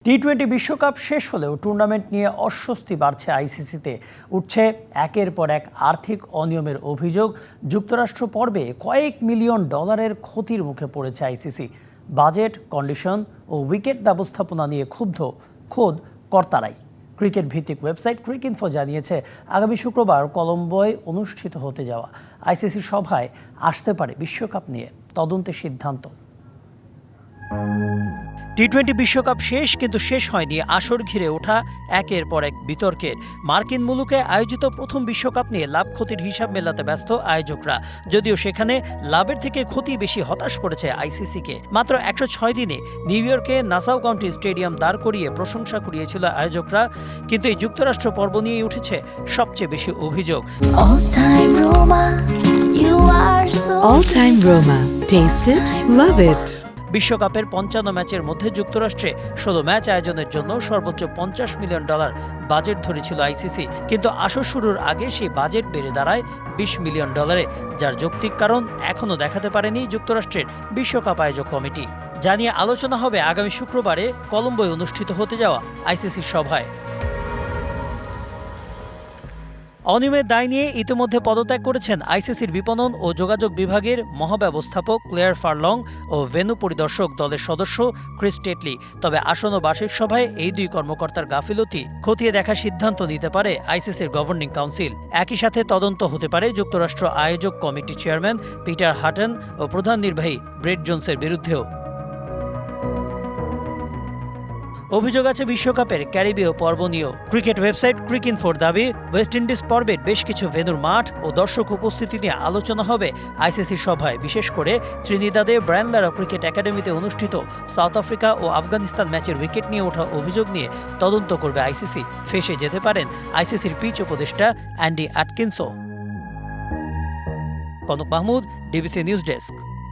টি-20 বিশ্বকাপ শেষ হলেও টুর্নামেন্ট নিয়ে অস্বস্তি বাড়ছে আইসিসিতে। উঠছে একের পর এক আর্থিক অনিয়মের অভিযোগ। যুক্তরাষ্ট্র পর্বে কয়েক মিলিয়ন ডলারের ক্ষতির মুখে পড়েছে আইসিসি। বাজেট, কন্ডিশন ও উইকেট ব্যবস্থাপনা নিয়ে খোদ কর্তারাই। ক্রিকেট ভিত্তিক ওয়েবসাইট ক্রিকইনফো জানিয়েছে, আগামী শুক্রবার কলম্বোয় অনুষ্ঠিত হতে যাওয়া আইসিসি সভায় আসতে পারে বিশ্বকাপ নিয়ে তদন্তের সিদ্ধান্ত। টি-20 বিশ্বকাপ শেষ, কিন্তু শেষ হয়নি আসর ঘিরে ওঠা একের পর এক বিতর্কের। মার্কিন মুলুকে আয়োজিত প্রথম বিশ্বকাপ নিয়ে লাভ ক্ষতির হিসাব মেলাতে ব্যস্ত আয়োজকরা, যদিও সেখানে লাভের থেকে ক্ষতি বেশি হতাশ করেছে আইসিসিকে। মাত্র 106 দিনে নিউ ইয়র্কে নাসাউ কাউন্টি স্টেডিয়াম দাঁড় করিয়ে প্রশংসা কুড়িয়েছিল আয়োজকরা, কিন্তু এই যুক্তরাষ্ট্র পর্ব নিয়েই উঠেছে সবচেয়ে বেশি অভিযোগ। All time Roma. Taste it, love it. বিশ্বকাপের 55 ম্যাচের মধ্যে যুক্তরাষ্ট্রে 16 ম্যাচ আয়োজনের জন্য সর্বোচ্চ $50 মিলিয়ন বাজেট ধরেছিল আইসিসি, কিন্তু আসর শুরুর আগে সেই বাজেট বেড়ে দাঁড়ায় $20 মিলিয়ন, যার যৌক্তিক কারণ এখনও দেখাতে পারেনি যুক্তরাষ্ট্রের বিশ্বকাপ আয়োজক কমিটি। যা নিয়ে আলোচনা হবে আগামী শুক্রবারে কলম্বোয় অনুষ্ঠিত হতে যাওয়া আইসিসির সভায়। অনিয়মের দায় নিয়ে ইতিমধ্যে পদত্যাগ করেছেন আইসিসির বিপণন ও যোগাযোগ বিভাগের মহাব্যবস্থাপক ক্লেয়ার ফারলং ও ভেন্যু পরিদর্শক দলের সদস্য ক্রিস টেটলি। তবে আসন্ন বার্ষিক সভায় এই দুই কর্মকর্তার গাফিলতি খতিয়ে দেখার সিদ্ধান্ত নিতে পারে আইসিসির গভর্নিং কাউন্সিল। একই সাথে তদন্ত হতে পারে যুক্তরাষ্ট্র আয়োজক কমিটির চেয়ারম্যান পিটার হাটন ও প্রধান নির্বাহী ব্রেট জোনসের বিরুদ্ধেও। অভিযোগ আছে বিশ্বকাপের ক্যারিবীয় পর্ব নিয়েও। ক্রিকেট ওয়েবসাইট ক্রিকইনফোর দাবি, ওয়েস্ট ইন্ডিজ পর্বের বেশ কিছু ভেন্যুর মাঠ ও দর্শক উপস্থিতি নিয়ে আলোচনা হবে আইসিসির সভায়। বিশেষ করে ত্রিনিদাদে ব্রায়ান লারা ক্রিকেট একাডেমিতে অনুষ্ঠিত সাউথ আফ্রিকা ও আফগানিস্তান ম্যাচের উইকেট নিয়ে ওঠা অভিযোগ নিয়ে তদন্ত করবে আইসিসি। ফেঁসে যেতে পারেন আইসিসির পিচ উপদেষ্টা অ্যান্ডি অ্যাটকিনসও। Konok Mahmud, DBC news desk.